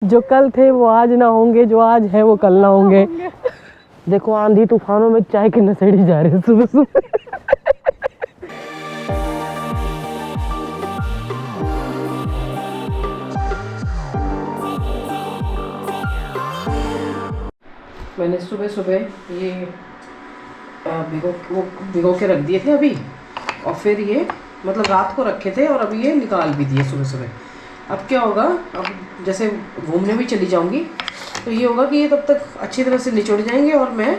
जो कल थे वो आज ना होंगे, जो आज है वो कल ना होंगे। देखो आंधी तूफानों में चाय के नशेड़ी जा रहे हैं सुबह सुबह। मैंने सुबह सुबह ये भिगो के रख दिए थे अभी, और फिर ये मतलब रात को रखे थे और अभी ये निकाल भी दिए सुबह सुबह। अब क्या होगा, अब जैसे घूमने भी चली जाऊंगी तो ये होगा कि ये तब तक अच्छी तरह से निचोड़ जाएंगे और मैं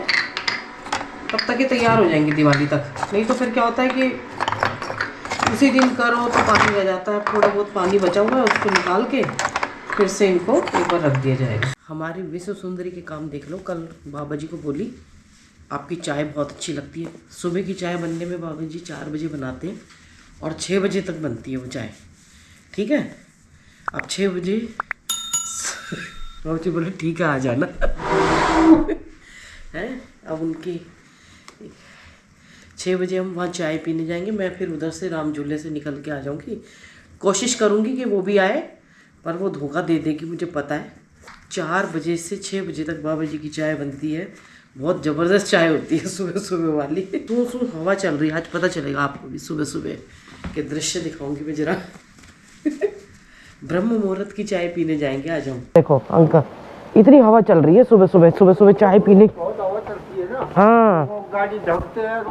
तब तक ये तैयार हो जाएंगी दिवाली तक। नहीं तो फिर क्या होता है कि उसी दिन करो तो पानी रह जाता है, थोड़ा बहुत पानी बचा हुआ है उसको निकाल के फिर से इनको एक बार रख दिया जाएगा। हमारी विश्व सुंदरी के काम देख लो। कल बाबा जी को बोली आपकी चाय बहुत अच्छी लगती है। सुबह की चाय बनने में बाबा जी 4 बजे बनाते हैं और 6 बजे तक बनती है वो चाय, ठीक है। अब 6 बजे बाबा जी बोले ठीक है आ जाना। है अब उनकी 6 बजे हम वहाँ चाय पीने जाएंगे। मैं फिर उधर से राम झूले से निकल के आ जाऊँगी। कोशिश करूँगी कि वो भी आए, पर वो धोखा दे देगी मुझे पता है। 4 बजे से 6 बजे तक बाबा जी की चाय बनती है। बहुत ज़बरदस्त चाय होती है सुबह सुबह वाली। तो हवा चल रही है, आज पता चलेगा आपको भी सुबह सुबह के दृश्य दिखाऊंगी मैं जरा। ब्रह्म मुहूर्त की चाय पीने जाएंगे आज हम। देखो अंकल, इतनी हवा चल रही है सुबह सुबह चाय पीने। बहुत हवा चलती है ना। हाँ वो गाड़ी ढकते हैं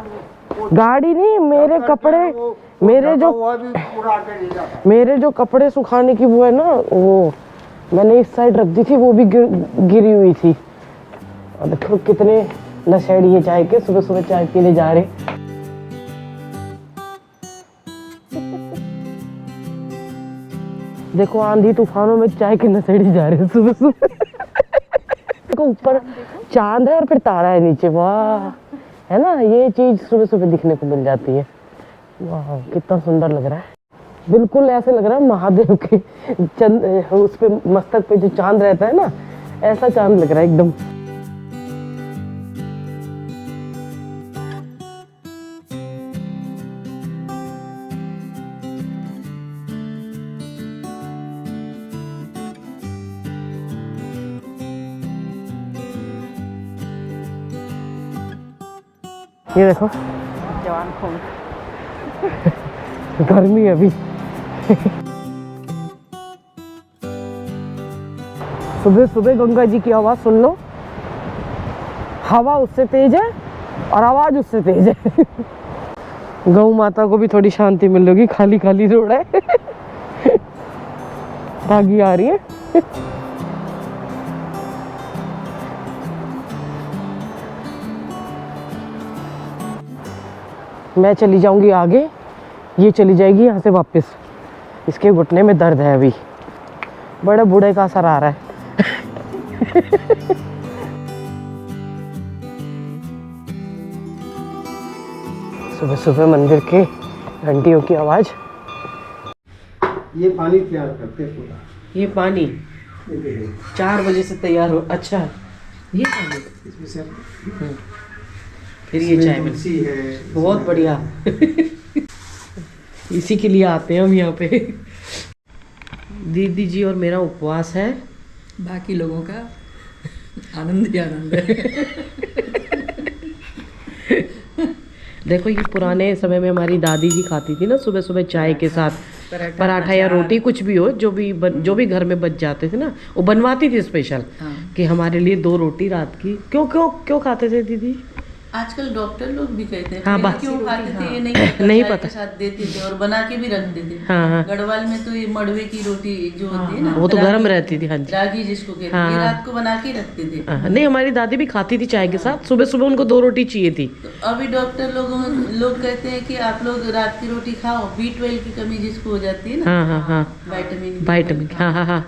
गाड़ी नहीं, मेरे कपड़े, मेरे जो कपड़े सुखाने की वो है ना, वो मैंने इस साइड रख दी थी, वो भी गिरी हुई थी। और देखो कितने नशेड़ी है चाय के, सुबह सुबह चाय पीने जा रहे। देखो आंधी तूफानों में चाय के नशेड़ी जा रहे हैं सुबह सुबह। देखो ऊपर चांद है और फिर तारा है नीचे, वाह है ना। ये चीज सुबह सुबह दिखने को मिल जाती है। वाह कितना सुंदर लग रहा है। बिल्कुल ऐसे लग रहा है महादेव के उस पे मस्तक पे जो चांद रहता है ना, ऐसा चांद लग रहा है एकदम। ये देखो जवान खून। गर्मी है अभी। सुबह सुबह गंगा जी की आवाज सुन लो। हवा उससे तेज है और आवाज उससे तेज है। गौ माता को भी थोड़ी शांति मिल होगी, खाली खाली रोड है। भागी आ रही है। मैं चली जाऊंगी आगे, ये चली जाएगी यहाँ से वापस। इसके घुटने में दर्द है अभी, बड़े बूढ़े का असर आ रहा है। सुबह सुबह मंदिर के घंटियों की आवाज। ये पानी तैयार करते पूरा। ये पानी 4 बजे से तैयार हो। अच्छा ये पानी इसमें से फिर ये चाय तुलसी है, बहुत बढ़िया। इसी के लिए आते हैं हम यहाँ पे। दीदी जी और मेरा उपवास है, बाकी लोगों का आनंद ही आनंद है। देखो ये पुराने समय में हमारी दादी जी खाती थी ना सुबह सुबह चाय के साथ पराठा या रोटी, कुछ भी हो, जो भी घर में बच जाते थे ना, वो बनवाती थी स्पेशल। हाँ। कि हमारे लिए 2 रोटी रात की। क्यों क्यों क्यों खाते थे दीदी? आजकल डॉक्टर लोग भी कहते हैं हाँ, पहले बस क्यों खाते थे ये नहीं नहीं चाय पता। के साथ देते थे और बना के भी रखते थे। हाँ हाँ गढ़वाल में तो ये मड़वे की रोटी जो होती है ना, वो तो रागी- गर्म रहती थी। हाँ जी रागी जिसको कहते हाँ, हैं, ये हाँ। रात को बना के रखते थे। हाँ, नहीं हमारी दादी भी खाती थी चाय के साथ। सुबह सुबह उनको 2 रोटी चाहिए थी। तो अभी डॉक्टर लोग कहते हैं कि आप लोग रात की रोटी खाओ, B12 की कमी जिसको हो जाती है ना, हाँ हाँ हाँ विटामिन हाँ हाँ हाँ।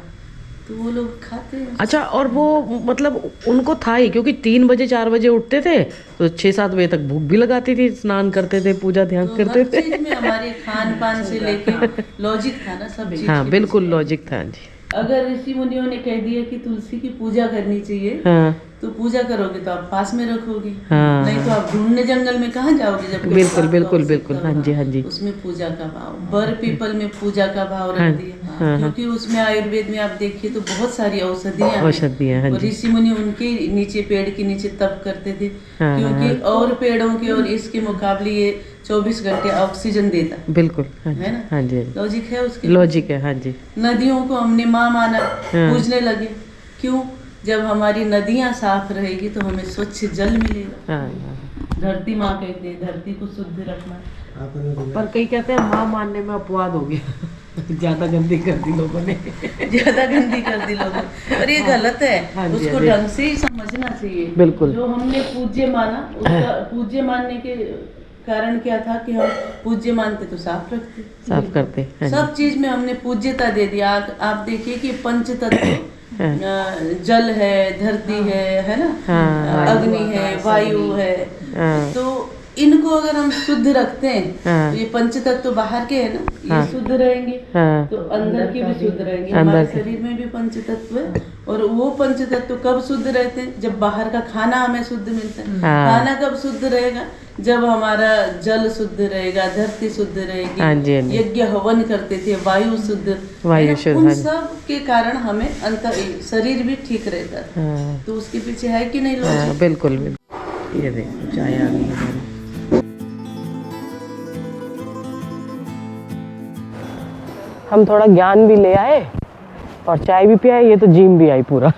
तो वो लोग खाते हैं। अच्छा, और वो मतलब उनको था ही, क्योंकि 3 बजे 4 बजे उठते थे तो 6-7 बजे तक भूख भी लगाती थी, स्नान करते थे, पूजा ध्यान तो करते हर थे। चीज में हमारे खान पान से लेके लॉजिक था ना सब चीज। हाँ बिल्कुल लॉजिक था जी। अगर ऋषि मुनियों ने कह दिया कि तुलसी की पूजा करनी चाहिए, हाँ तो पूजा करोगे तो आप पास में रखोगे, हाँ। नहीं तो आप ढूंढने जंगल में कहाँ जाओगे जब कोई बिल्कुल साफ बिल्कुल भाव से बिल्कुल, करो। हाँ जी हाँ जी। उसमें पूजा का भाव, बर पीपल में पूजा का भाव हाँ, रख दिया, हाँ, क्योंकि उसमें आयुर्वेद में आप देखिए तो बहुत सारी औषधियाँ हैं। औषधियाँ, हाँ और जी। ऋषि मुनि उनके नीचे, पेड़ के नीचे तप करते थे, हाँ, क्योंकि और पेड़ों के और इसके मुकाबले ये 24 घंटे ऑक्सीजन देता बिल्कुल, हाँ जी है ना। हाँ जी हाँ जी। लॉजिक है उसके। लॉजिक है, हाँ जी। नदियों को हमने माँ माना, हाँ। पूजने लगे, क्यों? जब हमारी नदियाँ साफ रहेगी तो हमें स्वच्छ जल मिलेगा। हाँ, धरती माँ कहते हैं, धरती को शुद्ध रखना। पर कई कहते हैं माँ मानने में अपवाद हो गया ज्यादा गंदी कर दी लोगों ने। ज्यादा गंदी कर दी लोगों, पर ये गलत है। हाँ जी, उसको हाँ जी। ढंग से ही समझना चाहिए। बिल्कुल। जो हमने पूज्य माना, उसका पूज्य मानने के कारण क्या था कि हम पूज्य मानते तो साफ रखते, साफ करते, हाँ जी। सब चीज में हमने पूज्यता दे दिया। आप देखिए कि पंच तत्व जल है, धरती है ना, हाँ, अग्नि है, वायु है, हाँ। तो इनको अगर हम शुद्ध रखते हैं, हाँ। तो ये पंच तत्व तो बाहर के है ना, ये हाँ। शुद्ध रहेंगे, हाँ। तो अंदर के भी शुद्ध रहेंगे। अंदर हमारे के। शरीर में भी पंच तत्व है, और वो पंच तत्व कब शुद्ध रहते हैं? जब बाहर का खाना हमें शुद्ध मिलता है। हाँ। खाना कब शुद्ध रहेगा? जब हमारा जल शुद्ध रहेगा, धरती शुद्ध रहेगी, हाँ जी, हाँ जी। यज्ञ हवन करते थे, वायु शुद्ध, वायु शुद्ध, उन हाँ जी। सब के कारण हमें अंतर शरीर भी ठीक रहता है। हाँ, तो उसके पीछे है कि नहीं हाँ, लोग? बिल्कुल बिल्कुल। ये देखो चाय आ गई है। हम थोड़ा ज्ञान भी ले आए और चाय भी पियाए, ये तो जिम भी आई पूरा।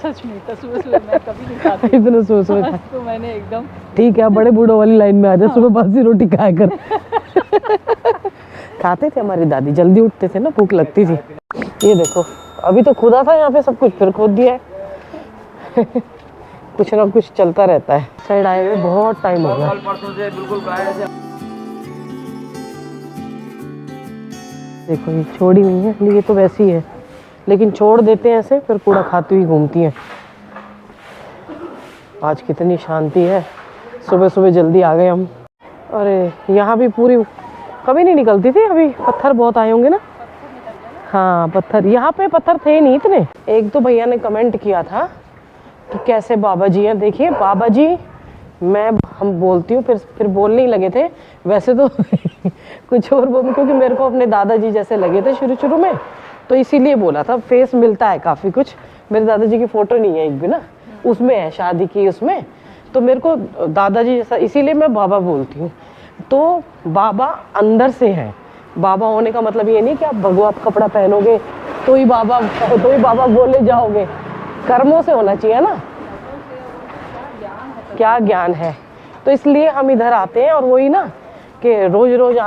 सच में तो सुबह सुबह मैं कभी नहीं खाती, इतना सोच सोच आज तो मैंने एकदम ठीक है, बड़े बूढ़ों वाली लाइन में आ जाए, सुबह बासी रोटी खाया कर। खाते थे, हमारी दादी जल्दी उठते थे ना, भूख लगती थी। ये देखो अभी तो खुदा था यहाँ पे सब कुछ, फिर खोद दिया है। कुछ ना कुछ चलता रहता है। साइड आए हुए बहुत टाइम हो गया। देखो ये छोड़ी हुई है, ये तो वैसी है, लेकिन छोड़ देते हैं ऐसे, फिर कूड़ा खाती हुई घूमती हैं। आज कितनी शांति है, सुबह सुबह जल्दी आ गए हम। अरे यहाँ भी पूरी कभी नहीं निकलती थी, अभी पत्थर बहुत आए होंगे ना। हाँ पत्थर, यहाँ पे पत्थर थे नहीं इतने। एक तो भैया ने कमेंट किया था कि कैसे बाबा जी हैं। देखिए बाबा जी, हम बोलती हूँ, फिर बोलने ही लगे थे वैसे तो। कुछ और बोल, क्योंकि मेरे को अपने दादाजी जैसे लगे थे शुरू शुरू में, तो इसीलिए बोला था। फेस मिलता है काफ़ी कुछ। मेरे दादाजी की फ़ोटो नहीं है एक भी ना, उसमें है शादी की उसमें, तो मेरे को दादाजी जैसा, इसीलिए मैं बाबा बोलती हूँ। तो बाबा अंदर से है। बाबा होने का मतलब ये नहीं कि आप भगवा कपड़ा पहनोगे तो ही बाबा बोले जाओगे। कर्मों से होना चाहिए ना, क्या ज्ञान है। तो इसलिए हम इधर आते हैं, और वही ना कि रोज रोज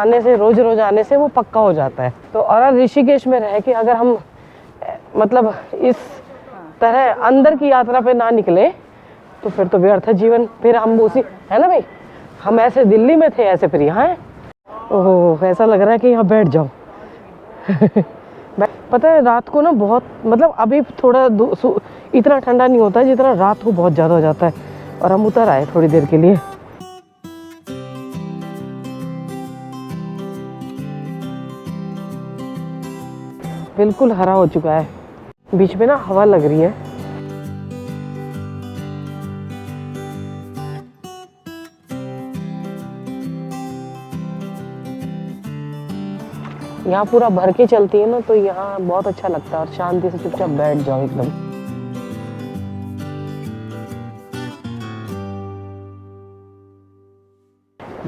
आने से वो पक्का हो जाता है। तो और ऋषिकेश में रह के अगर हम मतलब इस तरह अंदर की यात्रा पे ना निकले तो फिर तो व्यर्थ है जीवन। फिर हम उसी, है ना भाई, हम ऐसे दिल्ली में थे, ऐसे फिर यहाँ हैं। ओह ऐसा लग रहा है कि यहाँ बैठ जाओ। पता है रात को ना बहुत, मतलब अभी थोड़ा इतना ठंडा नहीं होता है जितना रात को बहुत ज़्यादा हो जाता है। और हम उतर आए थोड़ी देर के लिए। बिल्कुल हरा हो चुका है, बीच में ना हवा लग रही है। यहाँ पूरा भर के चलती है ना, तो यहाँ बहुत अच्छा लगता है, और शांति से चुपचाप बैठ जाओ एकदम।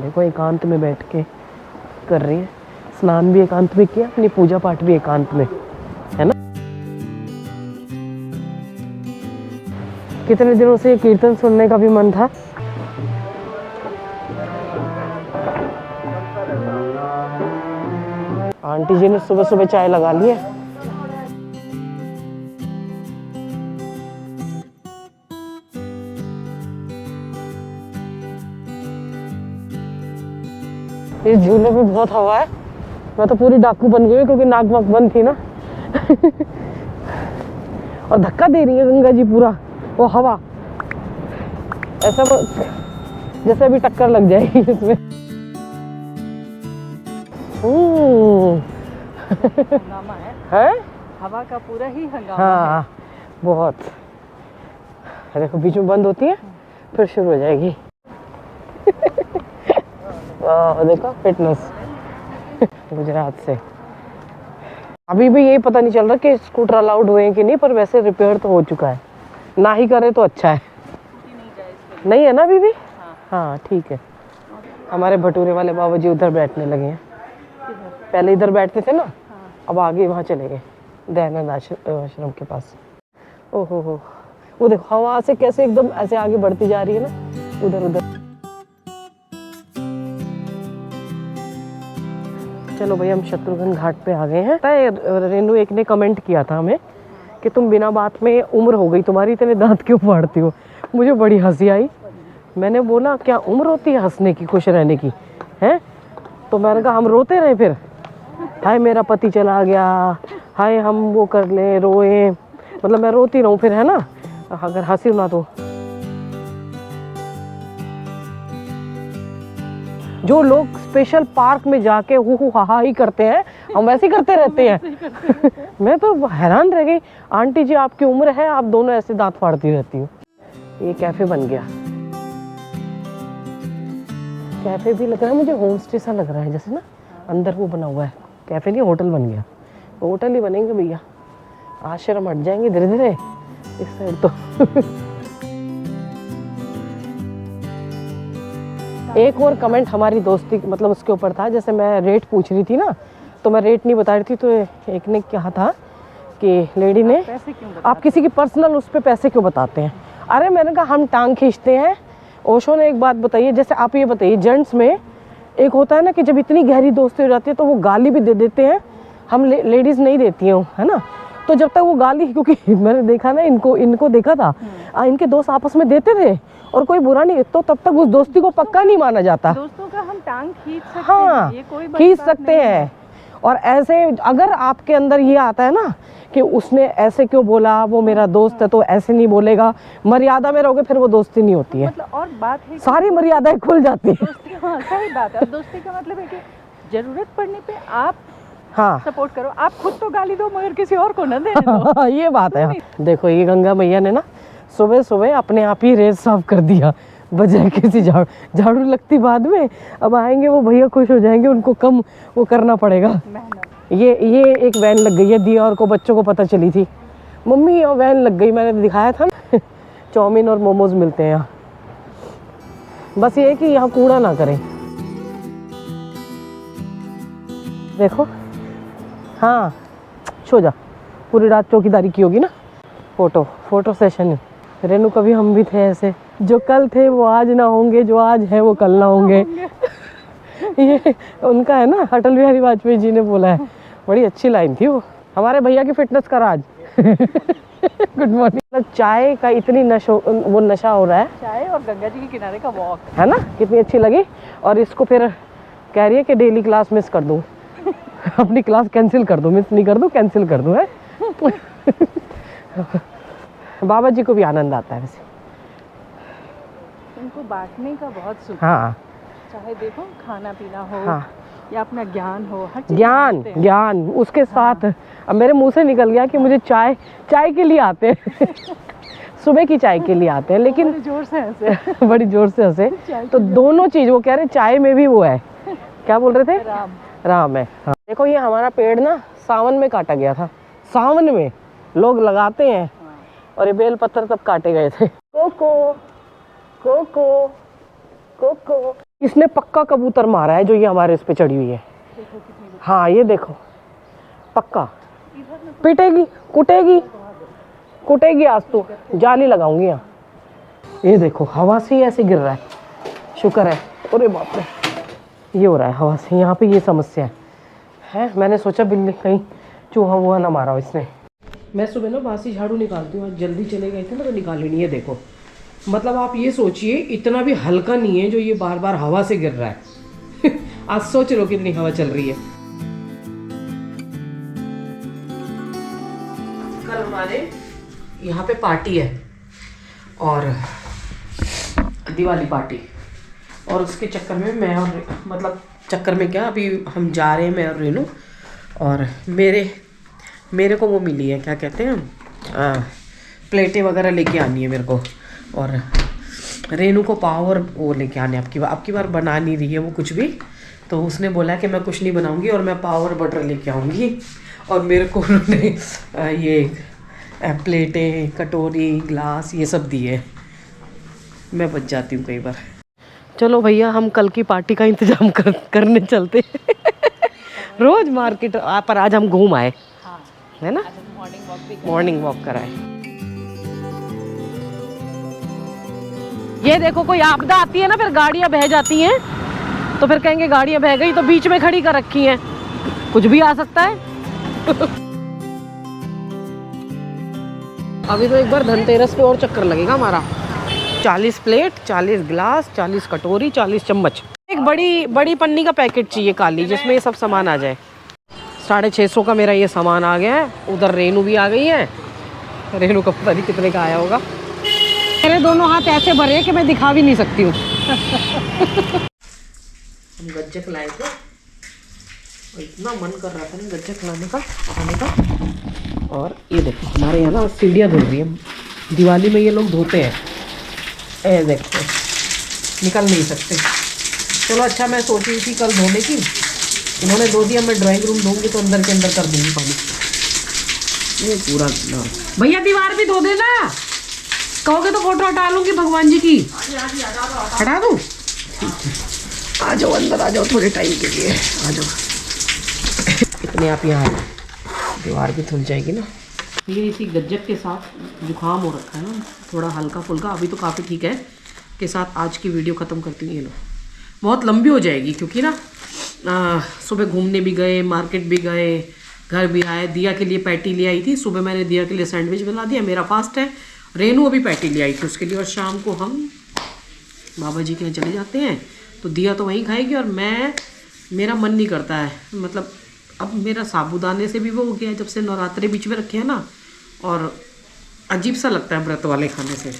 देखो एकांत में बैठ के कर रही है, स्नान भी एकांत में किया, अपनी पूजा पाठ भी एकांत में, है ना। कितने दिनों से कीर्तन सुनने का भी मन था। आंटी जी ने सुबह सुबह चाय लगा ली है। इस झूले में बहुत हवा है, मैं तो पूरी डाकू बन गई क्योंकि नाक वाक बंद थी ना। और धक्का दे रही है गंगा जी पूरा, वो हवा ऐसा जैसे अभी टक्कर लग जाएगी इसमें। है हवा का पूरा ही हंगामा हाँ बहुत। देखो बीच में बंद होती है फिर शुरू हो जाएगी। वाह देखो फिटनेस गुजरात से। अभी भी यही पता नहीं चल रहा कि स्कूटर अलाउड हुए हैं कि नहीं, पर वैसे रिपेयर तो हो चुका है, ना ही करे तो अच्छा है। नहीं है ना अभी भी? हाँ ठीक है। हमारे भटूरे वाले बाबा जी उधर बैठने लगे हैं, पहले इधर बैठते थे ना, अब आगे वहाँ चले गए दयानंद आश्रम के पास। ओहो हो, वो देखो हवा से कैसे एकदम ऐसे आगे बढ़ती जा रही है ना उधर उधर। चलो भाई हम शत्रुघ्न घाट पे आ गए हैं। रेनू एक ने कमेंट किया था हमें कि तुम बिना बात में उम्र हो गई तुम्हारी, इतने दांत क्यों फाड़ती हो। मुझे बड़ी हंसी आई। मैंने बोला क्या उम्र होती है हंसने की, खुश रहने की है? तो मैंने कहा हम रोते रहे फिर, हाय मेरा पति चला गया, हाय हम वो कर ले रोए, मतलब मैं रोती रहूं फिर, है ना, अगर हंसी ना तो। जो लोग स्पेशल पार्क में जाके हु हा ही करते हैं, हम वैसे ही करते रहते हैं। मैं तो हैरान रह गई। आंटी जी आपकी उम्र है, आप दोनों ऐसे दांत फाड़ती रहती हो। ये कैफे बन गया, कैफे भी लग रहा है मुझे होम स्टे सा लग रहा है, जैसे ना अंदर वो बना हुआ है। कैफे नहीं होटल बन गया, होटल ही बनेंगे भैया, आश्रम हट जाएंगे धीरे धीरे इस साइड तो। एक और कमेंट हमारी दोस्ती मतलब उसके ऊपर था, जैसे मैं रेट पूछ रही थी ना, तो मैं रेट नहीं बता रही थी, तो एक ने कहा था कि लेडी ने आप किसी की पर्सनल उस पर पैसे क्यों बताते हैं। अरे मैंने कहा हम टांग खींचते हैं। ओशो ने एक बात बताई, जैसे आप ये बताइए जेंट्स में एक होता है ना कि जब इतनी गहरी दोस्ती हो जाती है तो वो गाली भी दे देते हैं, हम लेडीज़ नहीं देती हैं, है ना। तो जब तक वो गाली, क्योंकि मैंने देखा ना इनको देखा था, इनके दोस्त आपस में देते थे और कोई बुरा नहीं, तो तब तक उस दोस्ती को पक्का नहीं माना जाता। दोस्तों का हम टांग खींच सकते हाँ हैं, ये कोई खींच सकते हैं। और ऐसे अगर आपके अंदर ये आता है ना कि उसने ऐसे क्यों बोला, वो मेरा दोस्त है तो ऐसे नहीं बोलेगा, मर्यादा में रहोगे फिर वो दोस्ती नहीं होती है। मतलब और बात है सारी मर्यादाएं खुल जाती है। हाँ सही बात है। दोस्ती का मतलब है कि जरूरत पड़ने पे आप हाँ सपोर्ट करो, आप खुद तो गाली दो मगर किसी और को न देने दो। ये बात है। देखो ये गंगा मैया ने ना सुबह सुबह अपने आप ही रेत साफ कर दिया, बजाय किसी झाड़ू लगती बाद में। अब आएंगे वो भैया खुश हो जाएंगे, उनको कम वो करना पड़ेगा। ये एक वैन लग गई है, दिया और को बच्चों को पता चली थी, मम्मी ये वैन लग गई, मैंने दिखाया था ना। चाउमीन और मोमोज मिलते हैं यहाँ। बस ये है कि यहाँ कूड़ा ना करें। देखो हाँ सो जा, पूरी रात चौकीदारी की होगी ना। Photo session. रेनू कभी हम भी थे ऐसे, जो कल थे वो आज ना होंगे, जो आज है वो कल ना होंगे। ये उनका है ना, अटल बिहारी वाजपेयी जी ने बोला है, बड़ी अच्छी लाइन थी वो। हमारे भैया की फिटनेस का राज। Good morning. चाय का इतनी नशा हो रहा है, चाय और गंगा जी के किनारे का वॉक, है ना, कितनी अच्छी लगी। और इसको फिर कह रही है कि डेली क्लास मिस कर दूँ। अपनी क्लास कैंसिल कर दूँ, मिस नहीं कर दूँ, कैंसिल कर दूँ है। बाबा जी को भी आनंद आता है वैसे, उनको बांटने का बहुत सुख। हाँ चाहे देखो खाना पीना हो, हाँ या अपना ज्ञान हो, हर चीज़ बांटते हैं। ज्ञान उसके साथ। अब मेरे मुंह से निकल गया कि मुझे चाय के लिए आते हैं। सुबह की चाय के लिए आते हैं, लेकिन बड़ी जोर से हंसे। बड़ी जोर से हंसे। तो दोनों चीज वो कह रहे, चाय में भी वो है, क्या बोल रहे थे, राम है। हाँ। देखो ये हमारा पेड़ ना सावन में काटा गया था, सावन में लोग लगाते हैं, और ये बेल पत्थर तब काटे गए थे। कोको कोको कोको, इसने पक्का कबूतर मारा है जो ये हमारे इस पे चढ़ी हुई है। हाँ ये देखो पक्का पिटेगी, कुटेगी आज तो, जाली लगाऊंगी यहाँ। ये देखो हवा से ही ऐसे गिर रहा है, शुक्र है। अरे बाप रे, ये हो रहा है हवा से, यहाँ पे ये समस्या है। मैंने सोचा बिल्ली कहीं चूहा वूहा ना मारा हो इसने। मैं सुबह ना बासी झाड़ू निकालती हूँ, आज जल्दी चले गए थे ना तो निकाली नहीं है। देखो मतलब आप ये सोचिए इतना भी हल्का नहीं है जो ये बार बार हवा से गिर रहा है। आज सोच लो कितनी हवा चल रही है। कल हमारे यहाँ पे पार्टी है, और दिवाली पार्टी, और उसके चक्कर में मैं और मतलब चक्कर में क्या, अभी हम जा रहे हैं मैं और रेनू, और मेरे मेरे को वो मिली है, क्या कहते हैं, प्लेटें वगैरह लेके आनी है मेरे को, और रेनू को पाव और वो लेके आने। आपकी बार बना नहीं रही है वो कुछ भी, तो उसने बोला कि मैं कुछ नहीं बनाऊंगी और मैं पाव और बटर लेके आऊँगी। और मेरे को उन्होंने ये प्लेटें, कटोरी, ग्लास ये सब दिए। मैं बच जाती हूँ कई बार। चलो भैया, हम कल की पार्टी का इंतजाम करने चलते रोज मार्केट पर आज हम घूम आए, है ना, मॉर्निंग वॉक कराए। ये देखो, कोई आपदा आती है ना, फिर गाड़ियां बह जाती हैं, तो फिर कहेंगे गाड़ियां बह गई तो बीच में खड़ी कर रखी हैं, कुछ भी आ सकता है। अभी तो एक बार धनतेरस पे और चक्कर लगेगा हमारा। 40 प्लेट, 40 गिलास, 40 कटोरी, 40 चम्मच। एक बड़ी पन्नी का पैकेट चाहिए काली, जिसमें ये सब सामान आ जाए। 650 का मेरा ये सामान आ गया है। उधर रेनू भी आ गई है। रेनू का पता नहीं कितने का आया होगा। मेरे दोनों हाथ ऐसे भरे हैं कि मैं दिखा भी नहीं सकती हूँ। हम गज्जक लाए थे और इतना मन कर रहा था ना गज्जक लाने का, खाने का। और ये देखो, हमारे यहाँ ना सीढ़ियाँ धुल रही है। दिवाली में ये लोग धोते हैं, ए देखो, निकल नहीं सकते। चलो अच्छा, मैं सोच रही थी कल धोने की, इन्होंने धो दिया। मैं ड्राइंग रूम धोऊंगी तो अंदर के अंदर कर दूंगी पानी। ये पूरा भैया दीवार भी धो देना, कहोगे तो फोटो हटा लूंगी भगवान जी की। हटा दूँ? आ जाओ अंदर, आ जाओ थोड़े टाइम के लिए, आ जाओ। इतने आप यहाँ दीवार भी धुल जाएगी ना। ये इसी गज्जक के साथ जुकाम हो रखा है ना, थोड़ा हल्का फुल्का, अभी तो काफ़ी ठीक है। के साथ आज की वीडियो ख़त्म करती हूँ। ये लो, बहुत लंबी हो जाएगी क्योंकि ना सुबह घूमने भी गए, मार्केट भी गए, घर भी आए। दिया के लिए पैटी ले आई थी, सुबह मैंने दिया के लिए सैंडविच बना दिया, मेरा फास्ट है। रेनू अभी पैटी ले आई थी उसके लिए, और शाम को हम बाबा जी के यहाँ चले जाते हैं, तो दिया तो वहीं खाएगी और मेरा मन नहीं करता है। मतलब अब मेरा साबूदाने से भी वो हो गया है, जब से नवरात्रे बीच में रखे हैं ना, और अजीब सा लगता है व्रत वाले खाने से,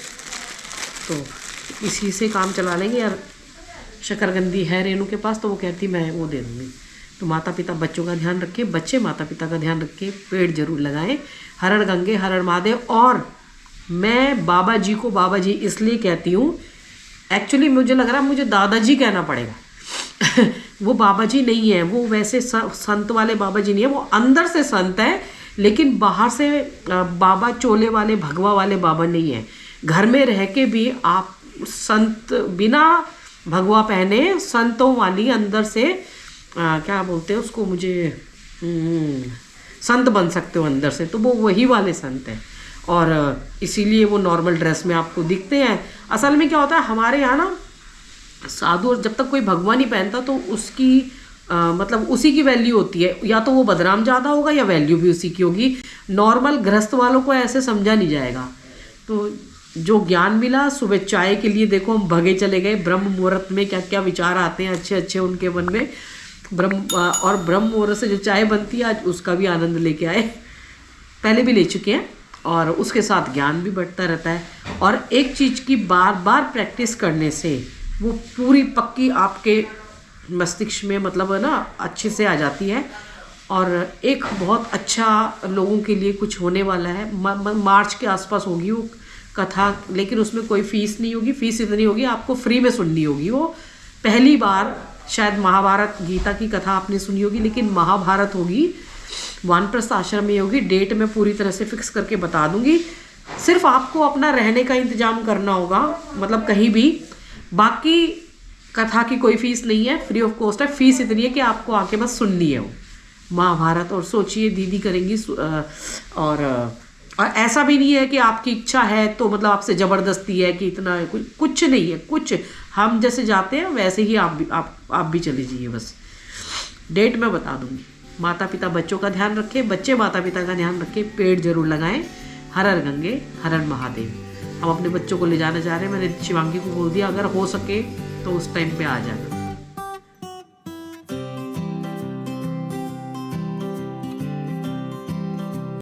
तो इसी से काम चला लेंगे। यार शकरकंदी है रेनू के पास, तो वो कहती मैं वो दे दूँगी। तो माता पिता बच्चों का ध्यान रखे, बच्चे माता पिता का ध्यान रखे, पेड़ जरूर लगाएं। हर हर गंगे हर हर महादेव। और मैं बाबा जी को बाबा जी इसलिए कहती हूँ, एक्चुअली मुझे लग रहा है मुझे दादाजी कहना पड़ेगा। वो बाबा जी नहीं है, वो वैसे संत वाले बाबा जी नहीं है, वो अंदर से संत है, लेकिन बाहर से बाबा चोले वाले भगवा वाले बाबा नहीं है। घर में रह के भी आप संत, बिना भगवा पहने संतों वाली अंदर से क्या बोलते हैं उसको, मुझे संत बन सकते हो अंदर से, तो वो वही वाले संत हैं। और इसीलिए वो नॉर्मल ड्रेस में आपको दिखते हैं। असल में क्या होता है हमारे यहाँ ना, साधु जब तक कोई भगवा नहीं पहनता तो उसकी मतलब उसी की वैल्यू होती है, या तो वो बदनाम ज़्यादा होगा या वैल्यू भी उसी की होगी। नॉर्मल गृहस्थ वालों को ऐसे समझा नहीं जाएगा। तो जो ज्ञान मिला, सुबह चाय के लिए देखो हम भगे चले गए। ब्रह्म मुहूर्त में क्या क्या विचार आते हैं अच्छे अच्छे उनके मन में। ब्रह्म मुहूर्त से जो चाय बनती है आज उसका भी आनंद लेके आए, पहले भी ले चुके हैं, और उसके साथ ज्ञान भी बढ़ता रहता है। और एक चीज़ की बार बार प्रैक्टिस करने से वो पूरी पक्की आपके मस्तिष्क में, मतलब है ना, अच्छे से आ जाती है। और एक बहुत अच्छा लोगों के लिए कुछ होने वाला है। मार्च के आसपास होगी वो कथा, लेकिन उसमें कोई फीस नहीं होगी। फीस इतनी होगी आपको फ्री में सुननी होगी। वो पहली बार शायद महाभारत गीता की कथा आपने सुनी होगी, लेकिन महाभारत होगी, वानप्रस्थ आश्रम में होगी। डेट मैं पूरी तरह से फिक्स करके बता दूंगी। सिर्फ आपको अपना रहने का इंतजाम करना होगा, मतलब कहीं भी। बाकी कथा की कोई फीस नहीं है, फ्री ऑफ कॉस्ट है। फीस इतनी है कि आपको आके बस सुननी है वो महाभारत। और सोचिए दीदी करेंगी, और ऐसा भी नहीं है कि आपकी इच्छा है तो मतलब आपसे ज़बरदस्ती है कि इतना, कुछ नहीं है। कुछ हम जैसे जाते हैं वैसे ही आप भी चले जाइए। बस डेट मैं बता दूंगी। माता पिता बच्चों का ध्यान रखें, बच्चे माता पिता का ध्यान रखें, पेड़ जरूर लगाएं। हर हर गंगे हर हर महादेव। हम अपने बच्चों को ले जाना चाह रहे हैं। मैंने शिवांगी को बोल दिया अगर हो सके तो उस टाइम पे आ जाना।